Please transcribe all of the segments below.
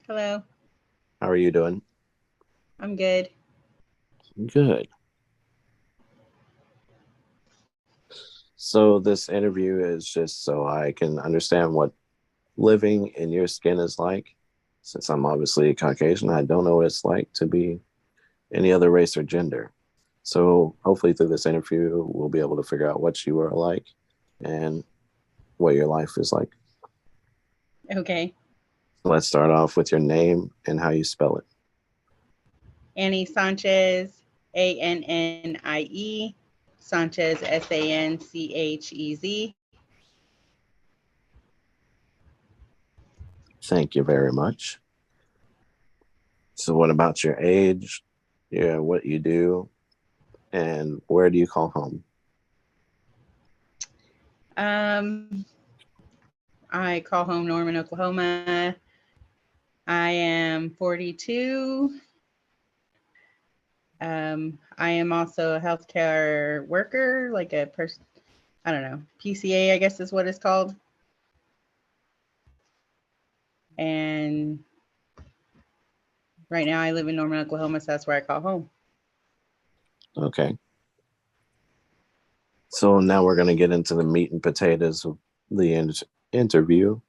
Hello, How are you doing? I'm good. Good. So this interview is just so I can understand what living in your skin is like. Since I'm obviously Caucasian, I don't know what it's like to be any other race or gender. So hopefully through this interview, we'll be able to figure out what you are like and what your life is like. Okay. Let's start off with your name and how you spell it. Annie Sanchez, Annie. Sanchez, Sanchez. Thank you very much. So what about your age? Yeah, what you do and where do you call home? Um, I call home Norman, Oklahoma. I am 42. I am also a healthcare worker, like a person, I don't know, PCA, I guess is what it's called. And right now I live in Norman, Oklahoma, so that's where I call home. Okay. So now we're going to get into the meat and potatoes of the interview.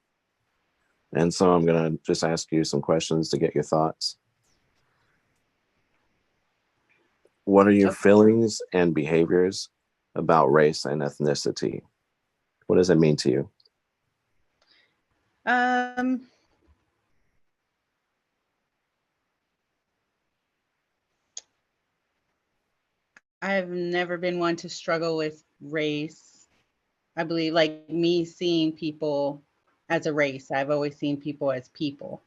And so I'm going to just ask you some questions to get your thoughts. What are your Okay. feelings and behaviors about race and ethnicity? What does it mean to you? Um, I've never been one to struggle with race. I believe, like me seeing people as a race, I've always seen people as people.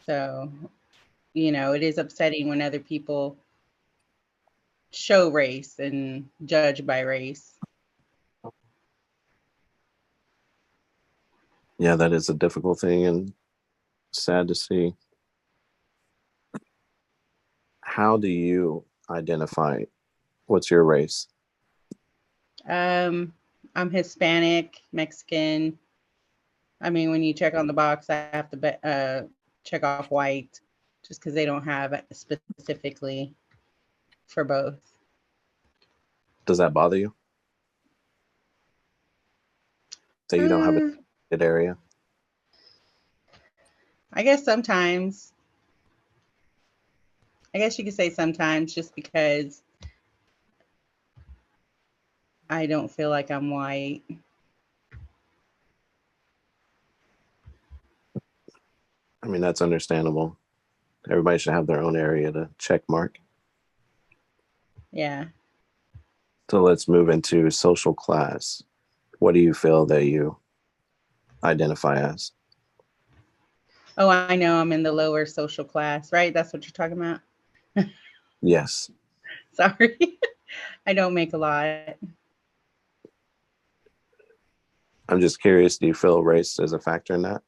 So, it is upsetting when other people show race and judge by race. Yeah, that is a difficult thing and sad to see. How do you identify what's your race? Um, I'm Hispanic, Mexican. I mean, when you check on the box, I have to check off white just because they don't have it specifically for both. Does that bother you that you don't have a Uh, good area? I guess sometimes, I guess you could say sometimes just because I don't feel like I'm white. I mean, that's understandable. Everybody should have their own area to check mark. Yeah. So let's move into social class. What do you feel that you identify as? Oh, I know I'm in the lower social class, right? That's what you're talking about. Yes. Sorry. I don't make a lot. I'm just curious, do you feel race is a factor in that?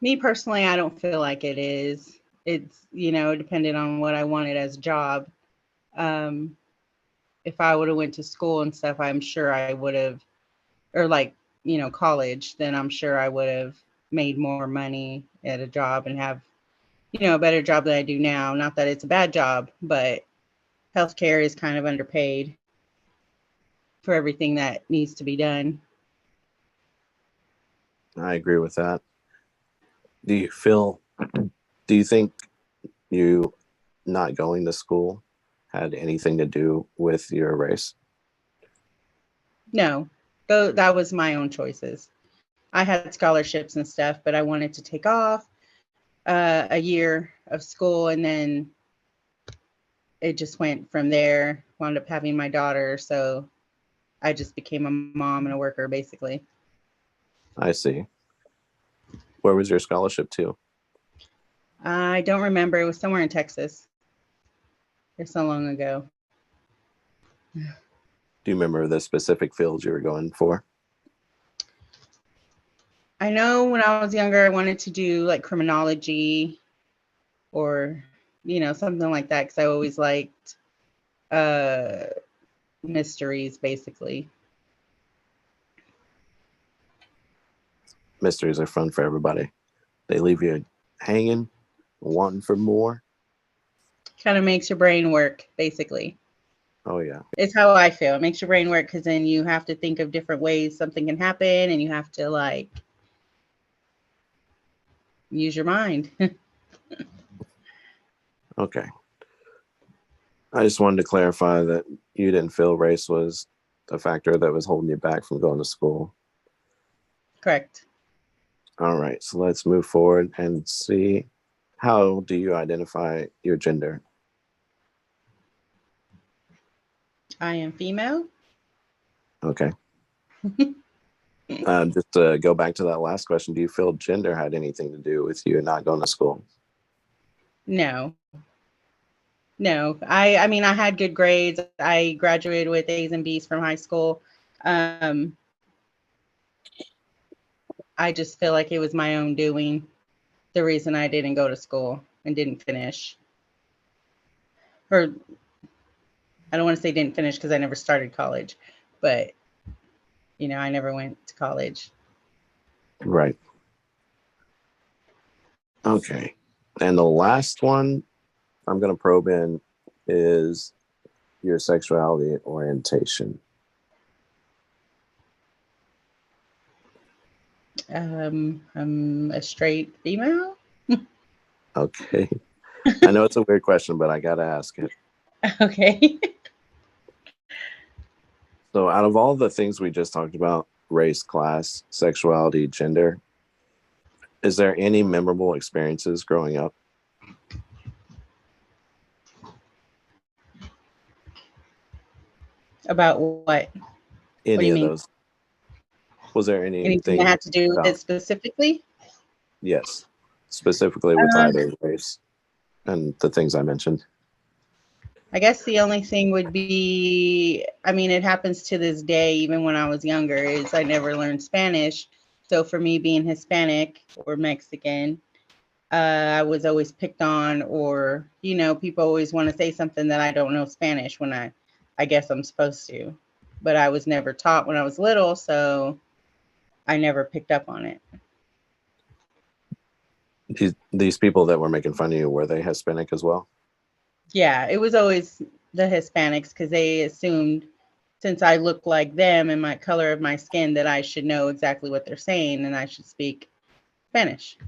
Me personally, I don't feel like it is. It's, depending on what I wanted as a job. Um, if I would have went to school and stuff, I'm sure I would have, or like, college, then I'm sure I would have made more money at a job and have, a better job than I do now. Not that it's a bad job, but healthcare is kind of underpaid for everything that needs to be done. I agree with that. Do you feel, do you think you not going to school had anything to do with your race? No, though that was my own choices. I had scholarships and stuff, but I wanted to take off a year of school, and then it just went from there. Wound up having my daughter, so I just became a mom and a worker basically. I see. Where was your scholarship to? I don't remember. It was somewhere in Texas. It's so long ago. Do you remember the specific fields you were going for? I know when I was younger, I wanted to do like criminology or, something like that because I always liked uh, mysteries, basically. mysteries are fun for everybody. They leave you hanging, wanting for more. Kind of makes your brain work, basically. Oh yeah. It's how I feel. It makes your brain work because then you have to think of different ways something can happen, and you have to like use your mind. Okay. I just wanted to clarify that you didn't feel race was a factor that was holding you back from going to school. Correct. All right, so let's move forward and see, how do you identify your gender? I am female. Okay. Just to go back to that last question, do you feel gender had anything to do with you not going to school? No. No. I mean, I had good grades. I graduated with A's and B's from high school. Um, I just feel like it was my own doing, the reason I didn't go to school and didn't finish. Or I don't want to say didn't finish because I never started college, but I never went to college. Right. Okay. And the last one I'm going to probe in is your sexuality orientation. I'm a straight female. Okay. I know it's a weird question, but I got to ask it. Okay. So, out of all the things we just talked about, race, class, sexuality, gender, is there any memorable experiences growing up? About what? What do Any you of mean? those? Was there Anything that anything had to do with about, it specifically? yes, specifically with Um, either race and the things I mentioned? I guess the only thing would be, I mean, it happens to this day, even when I was younger, is I never learned Spanish. So for me being Hispanic or Mexican, I was always picked on, or, people always want to say something that I don't know Spanish when I guess I'm supposed to. But I was never taught when I was little, so I never picked up on it. These people that were making fun of you, were they Hispanic as well? Yeah, it was always the Hispanics because they assumed since I look like them and my color of my skin that I should know exactly what they're saying and I should speak Spanish.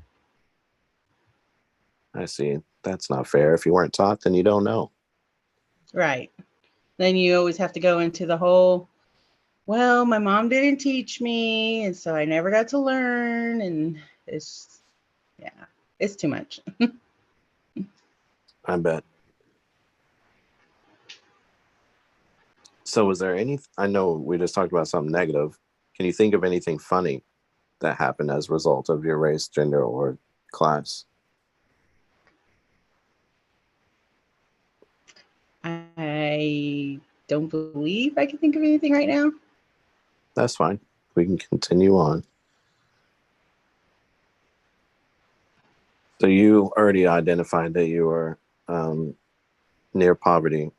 I see. That's not fair. If you weren't taught, then you don't know. Right. Then you always have to go into the whole, well, my mom didn't teach me, and so I never got to learn. And yeah, it's too much. I bet. So, was there any? I know we just talked about something negative. Can you think of anything funny that happened as a result of your race, gender, or class? I don't believe I can think of anything right now. That's fine. We can continue on. So, you already identified that you were near poverty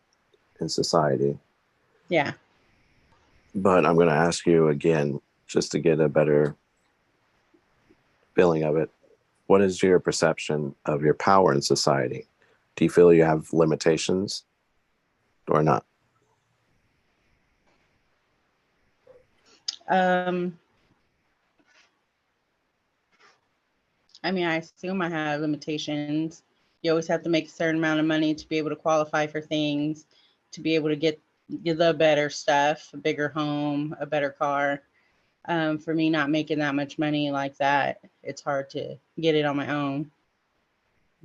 in society. Yeah. But I'm going to ask you again, just to get a better feeling of it. What is your perception of your power in society? Do you feel you have limitations or not? Um, I mean, I assume I have limitations. You always have to make a certain amount of money to be able to qualify for things, to be able to get the better stuff, a bigger home, a better car. For me, not making that much money like that, it's hard to get it on my own.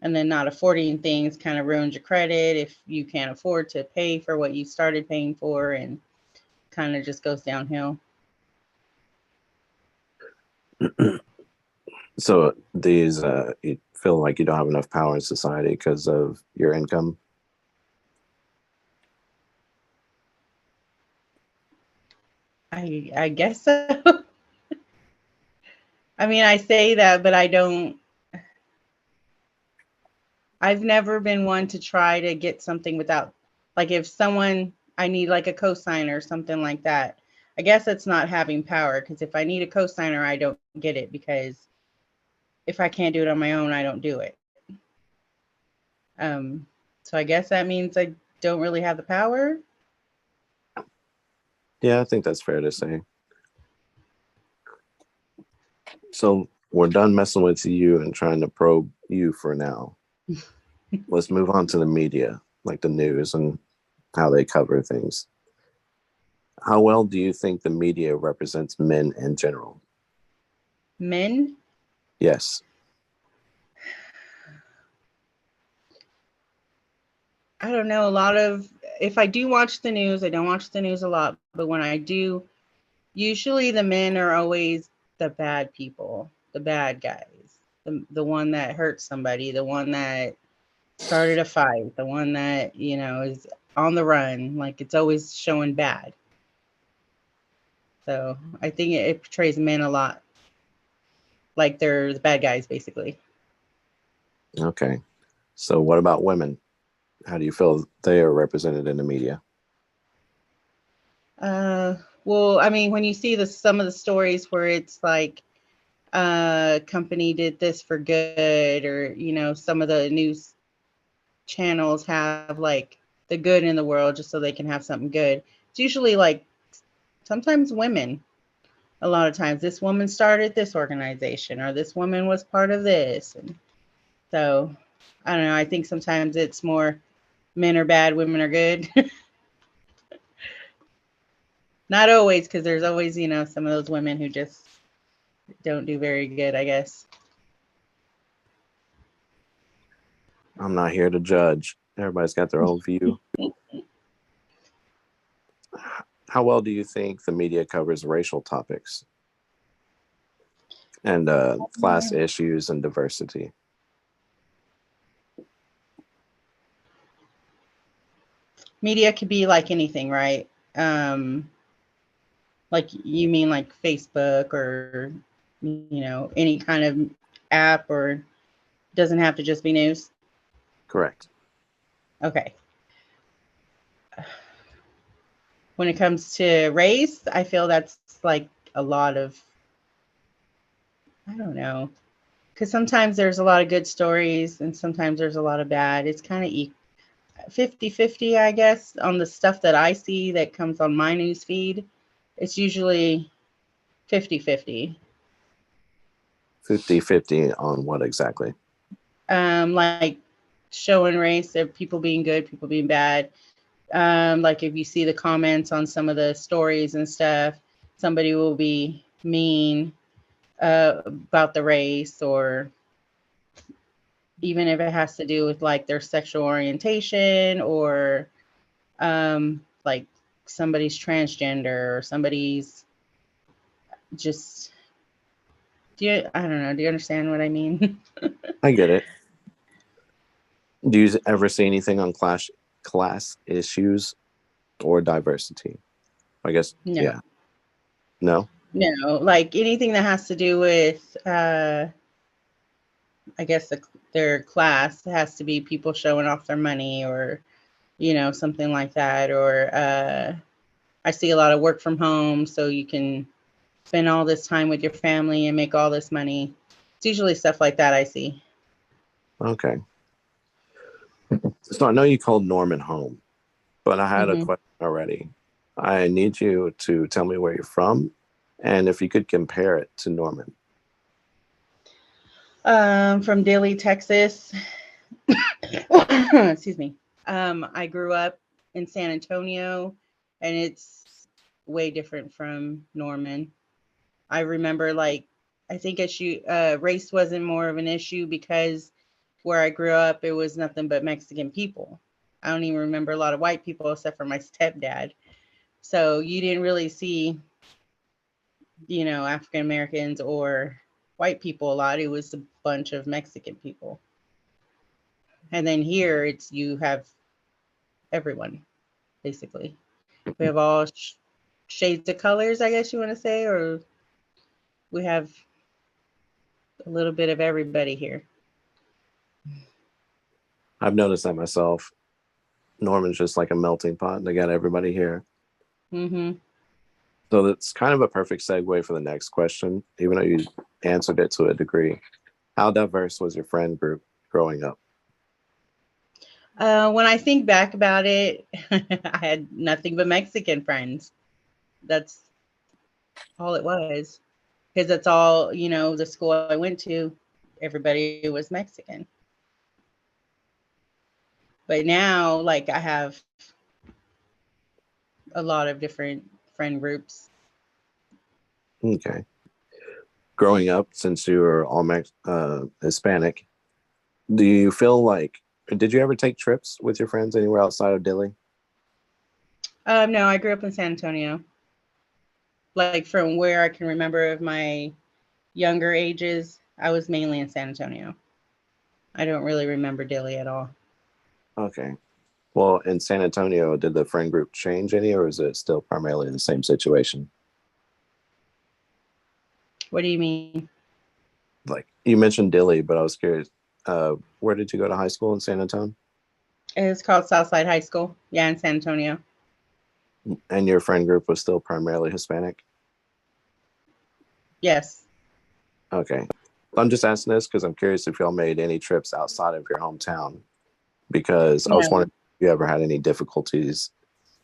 And then not affording things kind of ruins your credit if you can't afford to pay for what you started paying for, and kind of just goes downhill. So these, you feel like you don't have enough power in society because of your income? I guess so. I mean, I say that, but I don't. I've never been one to try to get something without, like, if someone, I need like a cosigner or something like that. I guess it's not having power, because if I need a cosigner, I don't get it, because if I can't do it on my own, I don't do it. So I guess that means I don't really have the power. Yeah, I think that's fair to say. So we're done messing with you and trying to probe you for now. Let's move on to the media, like the news and how they cover things. How well do you think the media represents men in general? Men? Yes. I don't know. If I do watch the news, I don't watch the news a lot, but when I do, usually the men are always the bad people, the bad guys, the one that hurt somebody, the one that started a fight, the one that, is on the run. Like, it's always showing bad. So I think it portrays men a lot like they're the bad guys, basically. Okay. So what about women? How do you feel they are represented in the media? Well, I mean, when you see some of the stories where it's like company did this for good, or some of the news channels have like the good in the world just so they can have something good. It's usually like sometimes women. A lot of times, this woman started this organization, or this woman was part of this, and so I don't know. I think sometimes it's more men are bad, women are good. Not always, because there's always, some of those women who just don't do very good, I guess. I'm not here to judge. Everybody's got their own view. How well do you think the media covers racial topics and class issues and diversity? Media could be like anything, right? Like, you mean like Facebook, or any kind of app, or doesn't have to just be news? Correct. Okay. When it comes to race, I feel that's like a lot of, I don't know, because sometimes there's a lot of good stories and sometimes there's a lot of bad. It's kind of 50-50, I guess, on the stuff that I see that comes on my news feed. It's usually 50-50. 50-50 on what exactly? Like showing race of people being good, people being bad. Like if you see the comments on some of the stories and stuff, somebody will be mean about the race, or even if it has to do with like their sexual orientation, or like somebody's transgender, or somebody's just, I don't know, do you understand what I mean? I get it. Do you ever see anything on class issues or diversity? I guess, No. yeah. No? No, like anything that has to do with I guess their class, has to be people showing off their money, or something like that. Or I see a lot of work from home, so you can spend all this time with your family and make all this money. It's usually stuff like that I see. Okay. So I know you called Norman home, but I had a Mm-hmm. question already. I need you to tell me where you're from and if you could compare it to Norman. From Dilley, Texas. Excuse me. I grew up in San Antonio, and it's way different from Norman. I remember, like, I think race wasn't more of an issue, because where I grew up, it was nothing but Mexican people. I don't even remember a lot of white people except for my stepdad. So you didn't really see, African Americans or white people a lot. It was a bunch of Mexican people. And then here, you have everyone, basically. We have all shades of colors, I guess you want to say, or we have a little bit of everybody here. I've noticed that myself. Norman's just like a melting pot. They got everybody here. Mm-hmm. So that's kind of a perfect segue for the next question, even though you answered it to a degree. How diverse was your friend group growing up? When I think back about it, I had nothing but Mexican friends. That's all it was. Because that's all, the school I went to, everybody was Mexican. But now, like, I have a lot of different friend groups. Okay. Growing up, since you were all Hispanic, do you feel like, did you ever take trips with your friends anywhere outside of Dilley? No, I grew up in San Antonio. Like, from where I can remember of my younger ages, I was mainly in San Antonio. I don't really remember Dilley at all. Okay. Well, in San Antonio, did the friend group change any, or is it still primarily the same situation? What do you mean? Like you mentioned Dilley, but I was curious, where did you go to high school in San Antonio? It's called Southside High School. Yeah, in San Antonio. And your friend group was still primarily Hispanic? Yes. Okay. I'm just asking this because I'm curious if y'all made any trips outside of your hometown, because I was No. wondering if you ever had any difficulties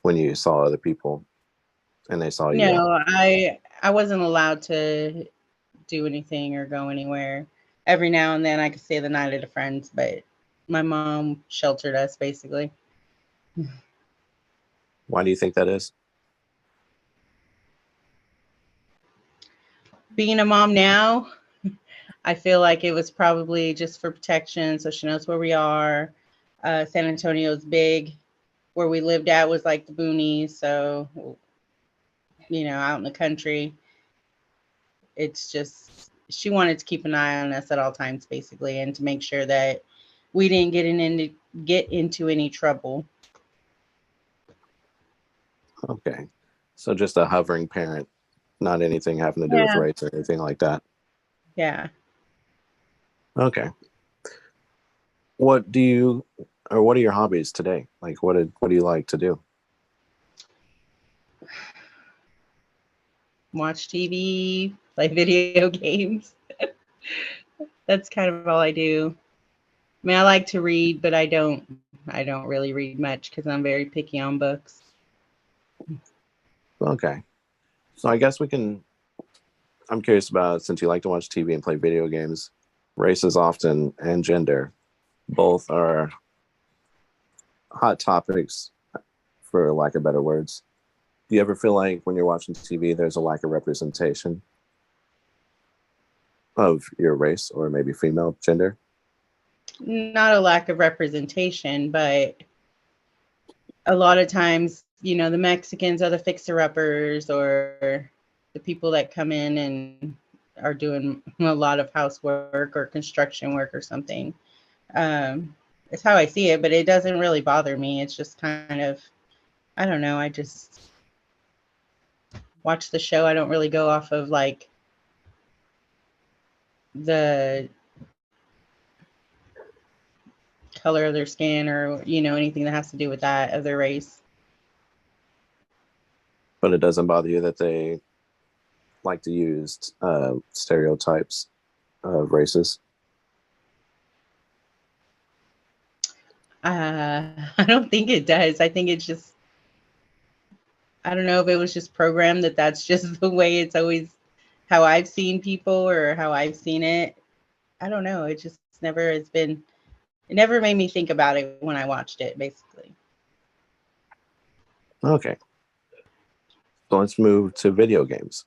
when you saw other people and they saw you out. No, I wasn't allowed to do anything or go anywhere. Every now and then I could stay the night at a friend's, but my mom sheltered us basically. Why do you think that is? Being a mom now, I feel like it was probably just for protection, so she knows where we are. San Antonio's big. Where we lived at was like the boonies, so out in the country. It's just she wanted to keep an eye on us at all times, basically, and to make sure that we didn't get into any trouble. Okay. So just a hovering parent, not anything having to do with Yeah, race or anything like that. yeah. Okay. What do you, or what are your hobbies today? Like, what do you like to do? Watch TV, play video games. That's kind of all I do. I mean, I like to read, but I don't really read much because I'm very picky on books. Okay. So I guess we can, I'm curious about, since you like to watch TV and play video games, races often and gender both are hot topics, for lack of better words. Do you ever feel like when you're watching TV, there's a lack of representation of your race or maybe female gender? Not a lack of representation, but a lot of times, the Mexicans are the fixer-uppers or the people that come in and are doing a lot of housework or construction work or something. It's how I see it, but it doesn't really bother me. It's just kind of, I don't know. I just watch the show. I don't really go off of like the color of their skin or, anything that has to do with that of their race. But it doesn't bother you that they like to use stereotypes of races? I don't think it does. I think it's just, I don't know if it was just programmed that's just the way it's always how I've seen people or how I've seen it. I don't know. It just never has been, it never made me think about it when I watched it, basically. Okay. So let's move to video games.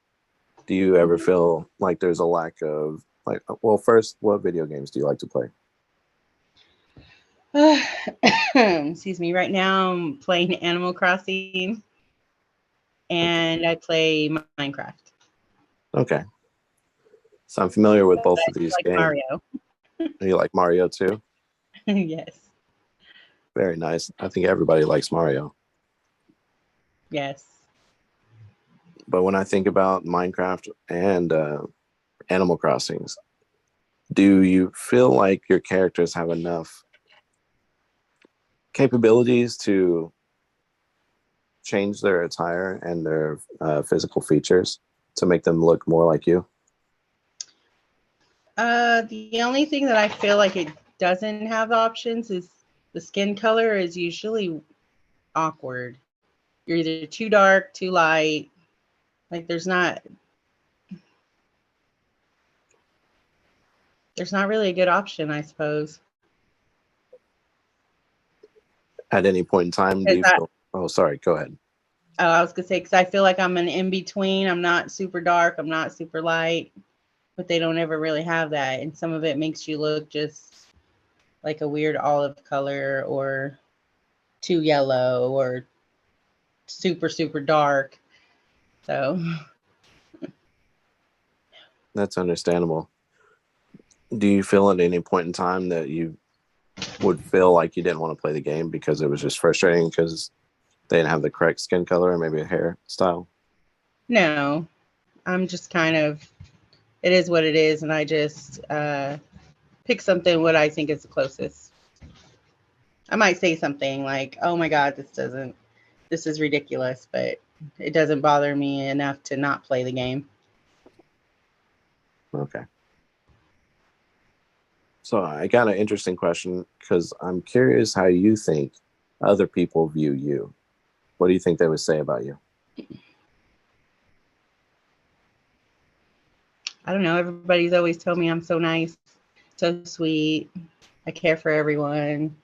Do you ever feel like there's a lack of, like, well, first, what video games do you like to play? Excuse me. Right now, I'm playing Animal Crossing and I play Minecraft. Okay. So I'm familiar with both I of these like games. Mario. You like Mario too? Yes. Very nice. I think everybody likes Mario. Yes. But when I think about Minecraft and Animal Crossings, do you feel like your characters have enough capabilities to change their attire and their physical features to make them look more like you? The only thing that I feel like it doesn't have options is the skin color is usually awkward. You're either too dark, too light. Like there's not really a good option, I suppose. At any point in time, do you feel? Oh, sorry. Go ahead. Oh, I was gonna say because I feel like I'm an in between. I'm not super dark. I'm not super light, but they don't ever really have that, and some of it makes you look just like a weird olive color or too yellow or super super dark. So That's understandable. Do you feel at any point in time that you would feel like you didn't want to play the game because it was just frustrating because they didn't have the correct skin color or maybe a hairstyle? no, I'm just kind of it is what it is, and I just pick something what I think is the closest. I might say something like, "Oh my God, this is ridiculous," but it doesn't bother me enough to not play the game. Okay. So I got an interesting question because I'm curious how you think other people view you. What do you think they would say about you? I don't know. Everybody's always told me I'm so nice, so sweet. I care for everyone.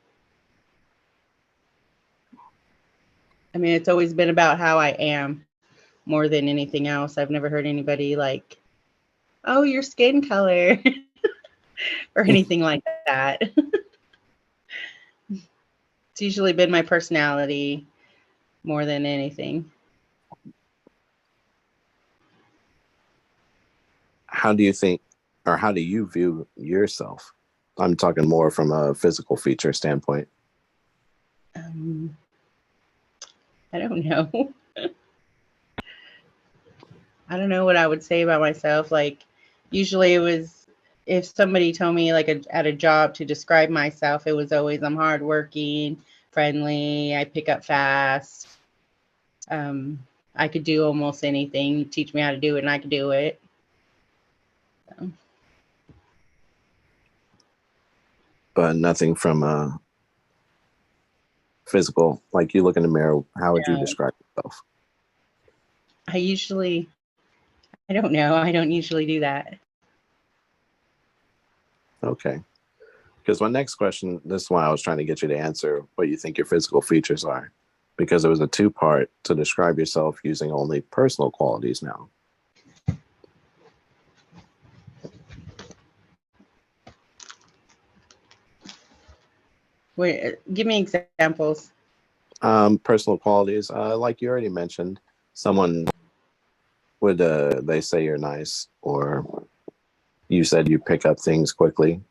I mean, it's always been about how I am more than anything else. I've never heard anybody like, "Oh, your skin color," or anything like that. It's usually been my personality more than anything. How do you think, or how do you view yourself? I'm talking more from a physical feature standpoint. Um, I don't know. I don't know what I would say about myself. Like, usually it was if somebody told me like at a job to describe myself, it was always I'm hardworking, friendly, I pick up fast. Um, I could do almost anything. You teach me how to do it, and I could do it. So, But nothing from a physical, like you look in the mirror, how would you no, describe yourself? I usually, I don't know. I don't usually do that. Okay. Because my next question, this is why I was trying to get you to answer what you think your physical features are, because it was a two-part to describe yourself using only personal qualities now. Wait, give me examples. Personal qualities, like you already mentioned, someone would they say you're nice, or you said you pick up things quickly,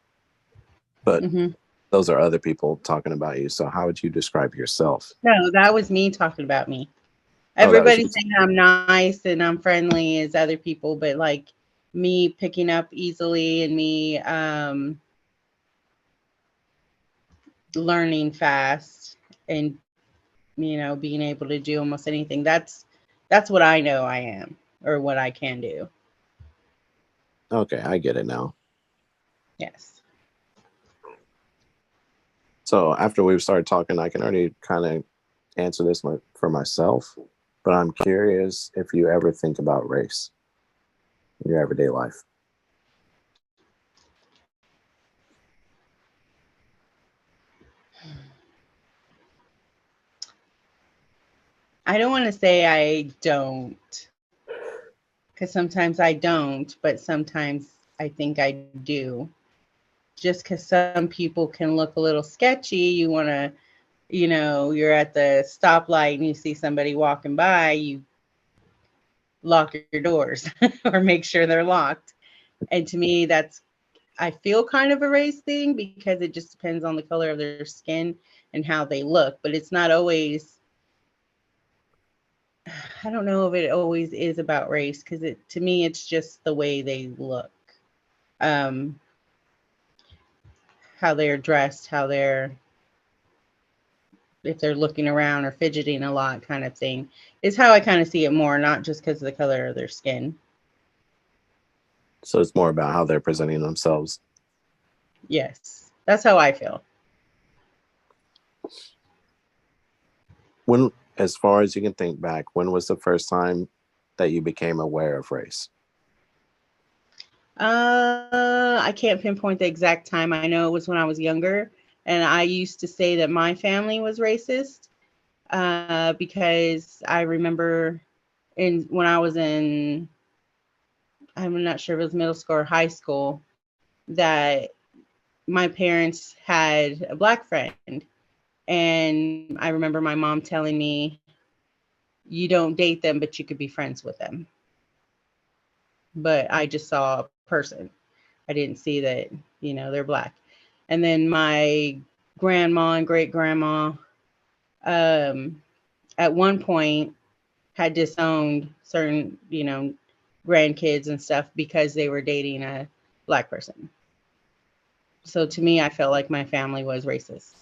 but Hmm. those are other people talking about you. So how would you describe yourself? No, that was me talking about me. Oh, that was you. Everybody saying I'm nice and I'm friendly is other people, but like me picking up easily and me learning fast and being able to do almost anything. That's what I know I am or what I can do. Okay, I get it now. Yes. So after we've started talking, I can already kind of answer this for myself, but I'm curious if you ever think about race in your everyday life. I don't want to say I don't because sometimes I don't, but sometimes I think I do. Just because some people can look a little sketchy, you want to, you're at the stoplight and you see somebody walking by, you lock your doors or make sure they're locked. And to me, I feel kind of a race thing because it just depends on the color of their skin and how they look. But it's not always, I don't know if it always is about race because to me, it's just the way they look, um, how they're dressed, how they're if they're looking around or fidgeting a lot kind of thing is how I kind of see it more, not just because of the color of their skin. So it's more about how they're presenting themselves. Yes, that's how I feel. When, as far as you can think back, when was the first time that you became aware of race? I can't pinpoint the exact time. I know it was when I was younger, and I used to say that my family was racist because I remember when I was in, I'm not sure if it was middle school or high school, that my parents had a black friend, and I remember my mom telling me, "You don't date them, but you could be friends with them." But I just saw a person. I didn't see that, they're black. And then my grandma and great grandma, at one point, had disowned certain, grandkids and stuff because they were dating a black person. So to me, I felt like my family was racist.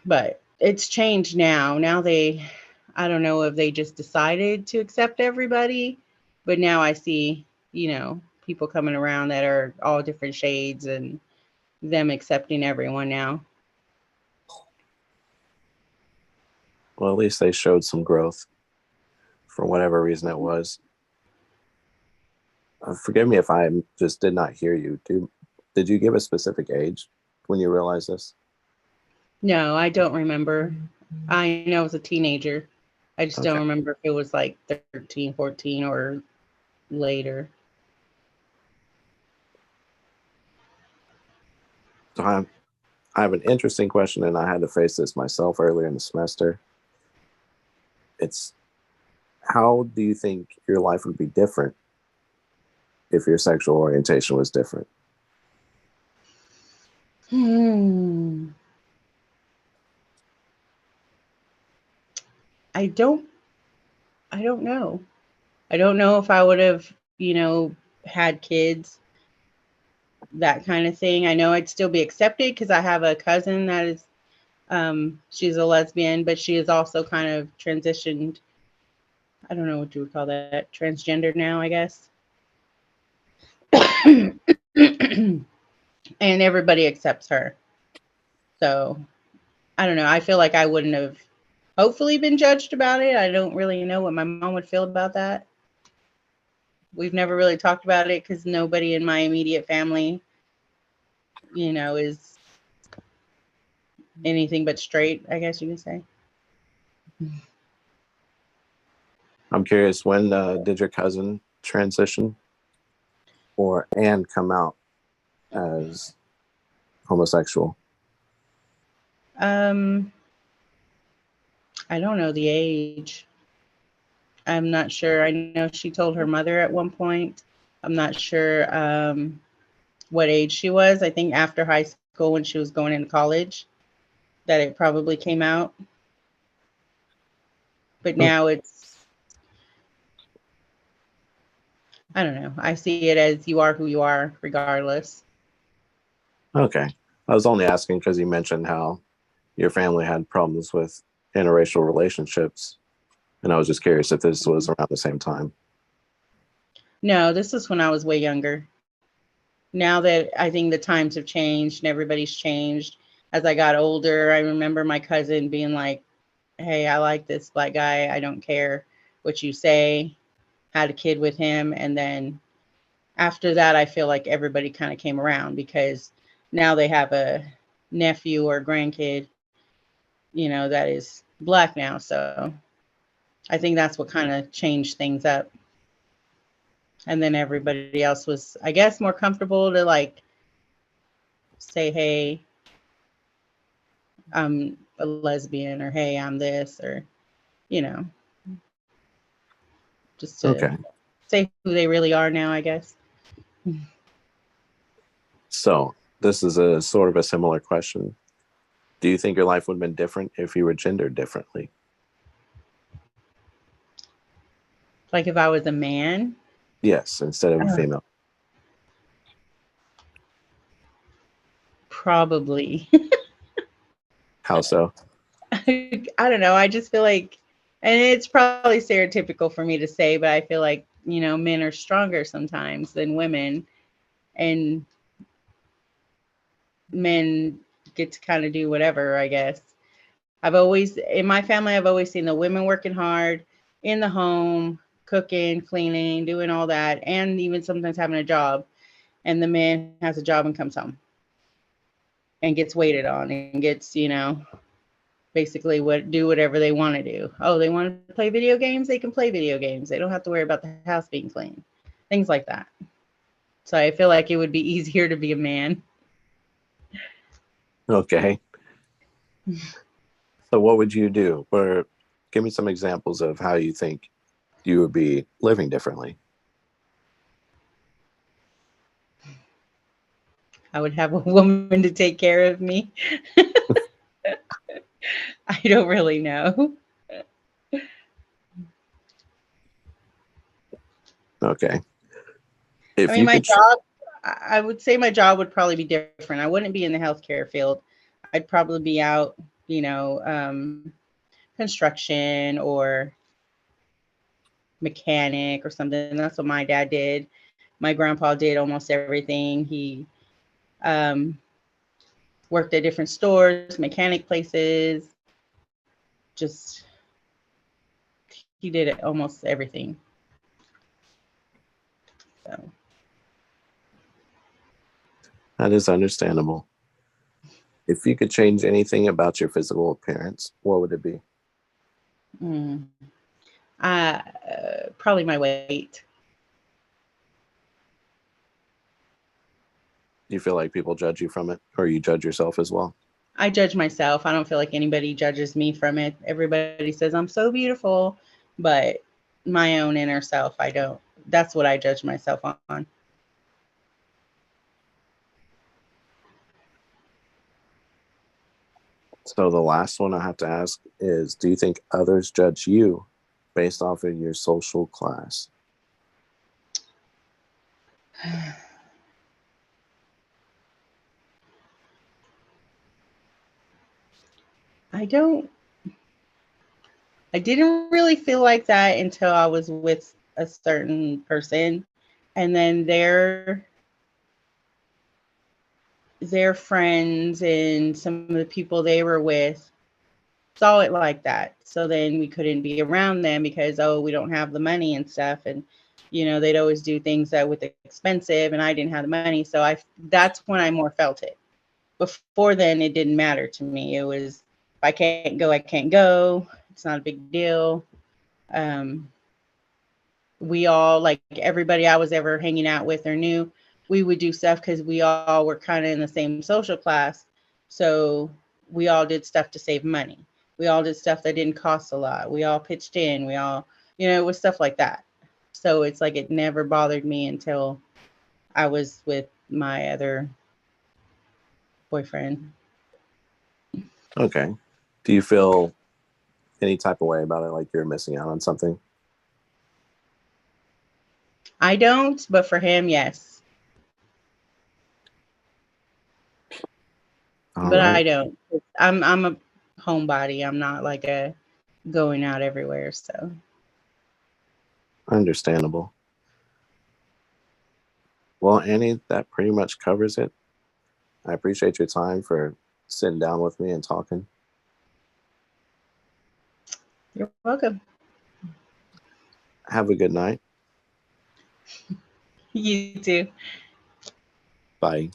But it's changed now. Now I don't know if they just decided to accept everybody, but now I see, people coming around that are all different shades and them accepting everyone now. Well, at least they showed some growth for whatever reason it was. Forgive me if I just did not hear you. Did you give a specific age when you realized this? No, I don't remember. I know I was a teenager. I just don't remember if it was like 13, 14 or later. So I have an interesting question, and I had to face this myself earlier in the semester. It's, how do you think your life would be different if your sexual orientation was different? I don't know. I don't know if I would have, had kids, that kind of thing. I know I'd still be accepted because I have a cousin that is, she's a lesbian, but she is also kind of transitioned. I don't know what you would call that, transgender now, I guess. And everybody accepts her. So I don't know. I feel like I wouldn't have hopefully been judged about it. I don't really know what my mom would feel about that. We've never really talked about it because nobody in my immediate family, is anything but straight, I guess you can say. I'm curious, when did your cousin transition and come out as homosexual? I don't know the age. I'm not sure. I know she told her mother at one point. I'm not sure what age she was. I think after high school when she was going into college that it probably came out. But now I don't know. I see it as you are who you are regardless. Okay. I was only asking because you mentioned how your family had problems with interracial relationships. And I was just curious if this was around the same time. No, this is when I was way younger. Now that I think the times have changed and everybody's changed. As I got older, I remember my cousin being like, "Hey, I like this black guy. I don't care what you say." Had a kid with him. And then after that, I feel like everybody kind of came around because now they have a nephew or grandkid, that is black now. So I think that's what kind of changed things up. And then everybody else was, I guess, more comfortable to like say, "Hey, I'm a lesbian," or "Hey, I'm this," or, just to say who they really are now, I guess. So this is a sort of a similar question. Do you think your life would have been different if you were gendered differently? Like if I was a man? Yes, instead of a female. Probably. How so? I don't know. I just feel like, and it's probably stereotypical for me to say, but I feel like, men are stronger sometimes than women, and men get to kind of do whatever, I guess. In my family, I've always seen the women working hard in the home, cooking, cleaning, doing all that, and even sometimes having a job. And the man has a job and comes home and gets waited on and gets, basically do whatever they want to do. Oh, they want to play video games? They can play video games. They don't have to worry about the house being clean. Things like that. So I feel like it would be easier to be a man. Okay. So what would you do? Or give me some examples of how you think you would be living differently. I would have a woman to take care of me. I don't really know. Okay. I mean, my job, I would say my job would probably be different. I wouldn't be in the healthcare field. I'd probably be out, construction or mechanic or something. That's what my dad did. My grandpa did almost everything. He worked at different stores, mechanic places. Just he did it almost everything. So that is understandable. If you could change anything about your physical appearance, what would it be? Probably my weight. Do you feel like people judge you from it, or you judge yourself as well? I judge myself. I don't feel like anybody judges me from it. Everybody says I'm so beautiful, but my own inner self, I don't. That's what I judge myself on. So the last one I have to ask is, do you think others judge you based off of your social class? I didn't really feel like that until I was with a certain person, and then their friends and some of the people they were with saw it like that. So then we couldn't be around them because, oh, we don't have the money and stuff. And, they'd always do things that was expensive and I didn't have the money. So that's when I more felt it. Before then, it didn't matter to me. It was, if I can't go, I can't go. It's not a big deal. We all, like everybody I was ever hanging out with or knew, we would do stuff because we all were kind of in the same social class. So we all did stuff to save money. We all did stuff that didn't cost a lot. We all pitched in. We all, it was stuff like that. So it's like it never bothered me until I was with my other boyfriend. Okay. Do you feel any type of way about it, like you're missing out on something? I don't, but for him, yes. But Right. I don't. I'm a homebody. I'm not like a going out everywhere. So Understandable. Well, Annie, that pretty much covers it. I appreciate your time for sitting down with me and talking. you're welcome. Have a good night. You too. Bye.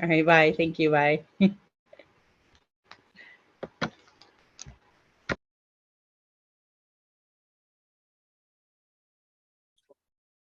All right. Bye. Thank you. Bye.